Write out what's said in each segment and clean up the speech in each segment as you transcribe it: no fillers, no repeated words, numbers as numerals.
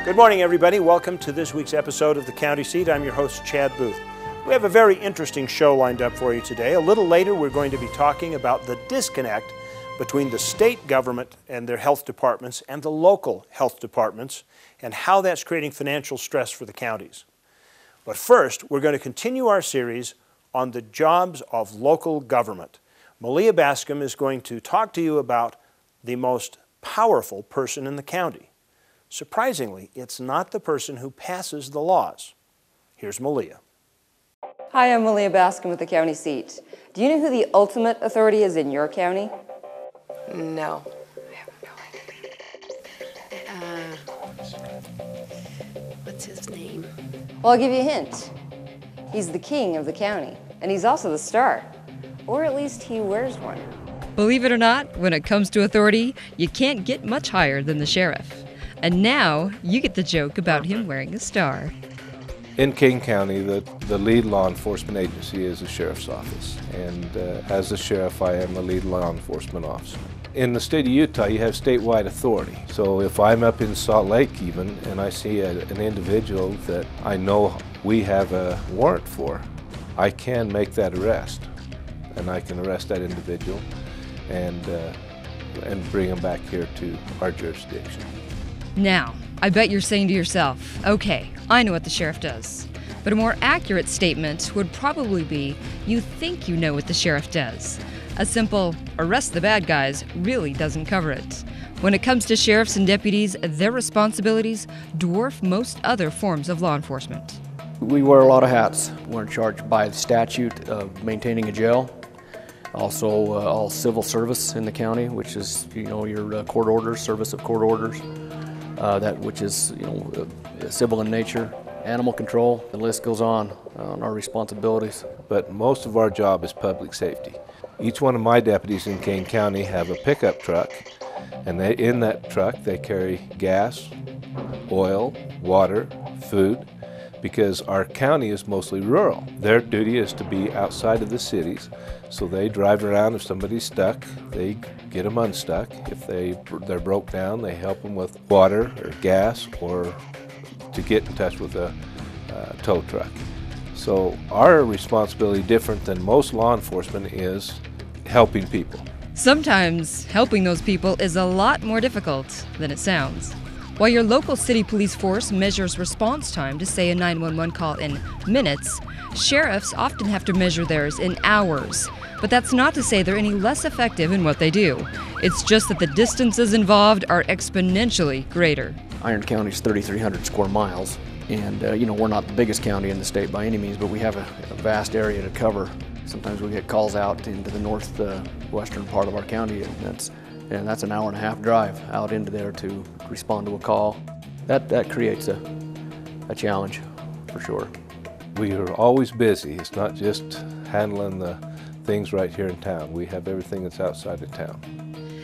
Good morning, everybody. Welcome to this week's episode of The County Seat. I'm your host, Chad Booth. We have a very interesting show lined up for you today. A little later, we're going to be talking about the disconnect between the state government and their health departments and the local health departments and how that's creating financial stress for the counties. But first, we're going to continue our series on the jobs of local government. Malia Bascom is going to talk to you about the most powerful person in the county. Surprisingly, it's not the person who passes the laws. Here's Malia. Hi, I'm Malia Bascom with the county seat. Do you know who the ultimate authority is in your county? No. I have no idea. What's his name? Well, I'll give you a hint. He's the king of the county, and he's also the star. Or at least he wears one. Believe it or not, when it comes to authority, you can't get much higher than the sheriff. And now, you get the joke about him wearing a star. In King County, the lead law enforcement agency is the sheriff's office. And as the sheriff, I am the lead law enforcement officer. In the state of Utah, you have statewide authority. So if I'm up in Salt Lake even, and I see an individual that I know we have a warrant for, I can make that arrest. And I can arrest that individual and bring him back here to our jurisdiction. Now, I bet you're saying to yourself, okay, I know what the sheriff does. But a more accurate statement would probably be, you think you know what the sheriff does. A simple, arrest the bad guys really doesn't cover it. When it comes to sheriffs and deputies, their responsibilities dwarf most other forms of law enforcement. We wear a lot of hats. We're in charge by statute of maintaining a jail. Also, all civil service in the county, which is, your court orders, service of court orders. Which is, civil in nature, animal control, the list goes on our responsibilities. But most of our job is public safety. Each one of my deputies in Kane County have a pickup truck, and in that truck they carry gas, oil, water, food, because our county is mostly rural. Their duty is to be outside of the cities, so they drive around. If somebody's stuck, they get them unstuck. If they're broke down, they help them with water or gas or to get in touch with a tow truck. So our responsibility, different than most law enforcement, is helping people. Sometimes helping those people is a lot more difficult than it sounds. While your local city police force measures response time to, say, a 911 call in minutes, sheriffs often have to measure theirs in hours. But that's not to say they're any less effective in what they do. It's just that the distances involved are exponentially greater. Iron County is 3,300 square miles, and we're not the biggest county in the state by any means, but we have a vast area to cover. Sometimes we get calls out into the northwestern part of our county, and that's an hour and a half drive out into there to respond to a call. That creates a challenge, for sure. We are always busy. It's not just handling the things right here in town. We have everything that's outside of town.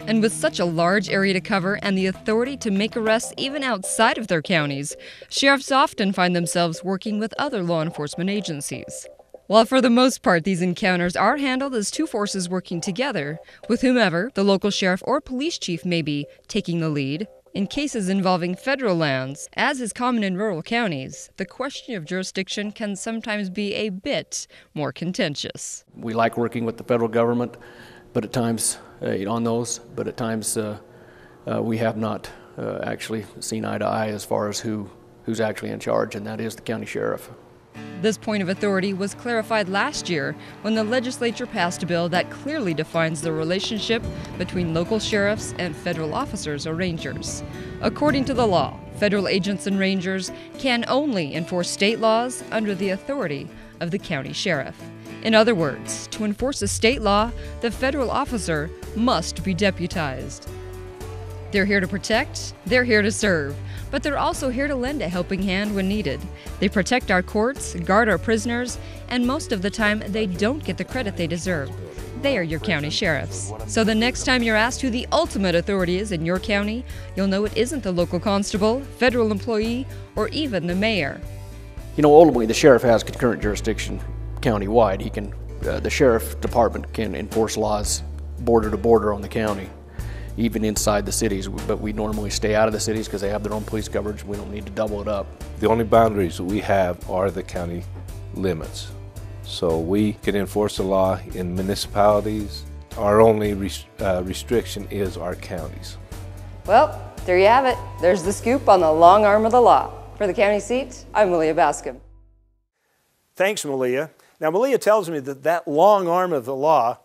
And with such a large area to cover and the authority to make arrests even outside of their counties, sheriffs often find themselves working with other law enforcement agencies. While for the most part these encounters are handled as two forces working together, with whomever, the local sheriff or police chief may be, taking the lead, in cases involving federal lands, as is common in rural counties, the question of jurisdiction can sometimes be a bit more contentious. We like working with the federal government, but at times, but at times we have not actually seen eye to eye as far as who's actually in charge, and that is the county sheriff. This point of authority was clarified last year when the legislature passed a bill that clearly defines the relationship between local sheriffs and federal officers or rangers. According to the law, federal agents and rangers can only enforce state laws under the authority of the county sheriff. In other words, to enforce a state law, the federal officer must be deputized. They're here to protect, they're here to serve, but they're also here to lend a helping hand when needed. They protect our courts, guard our prisoners, and most of the time they don't get the credit they deserve. They are your county sheriffs. So the next time you're asked who the ultimate authority is in your county, you'll know it isn't the local constable, federal employee, or even the mayor. Ultimately the sheriff has concurrent jurisdiction countywide. He can the sheriff department can enforce laws border to border on the county, even inside the cities, but we normally stay out of the cities because they have their own police coverage. We don't need to double it up. The only boundaries that we have are the county limits. So we can enforce the law in municipalities. Our only restriction is our counties. Well, there you have it. There's the scoop on the long arm of the law. For the county seat, I'm Malia Bascom. Thanks, Malia. Now, Malia tells me that that long arm of the law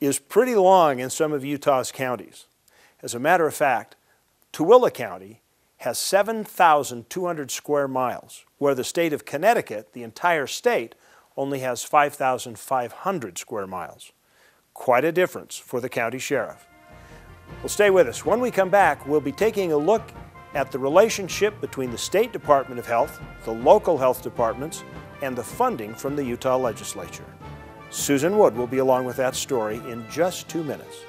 is pretty long in some of Utah's counties. As a matter of fact, Tooele County has 7,200 square miles, where the state of Connecticut, the entire state, only has 5,500 square miles. Quite a difference for the county sheriff. Well, stay with us. When we come back, we'll be taking a look at the relationship between the State Department of Health, the local health departments, and the funding from the Utah legislature. Susan Wood will be along with that story in just 2 minutes.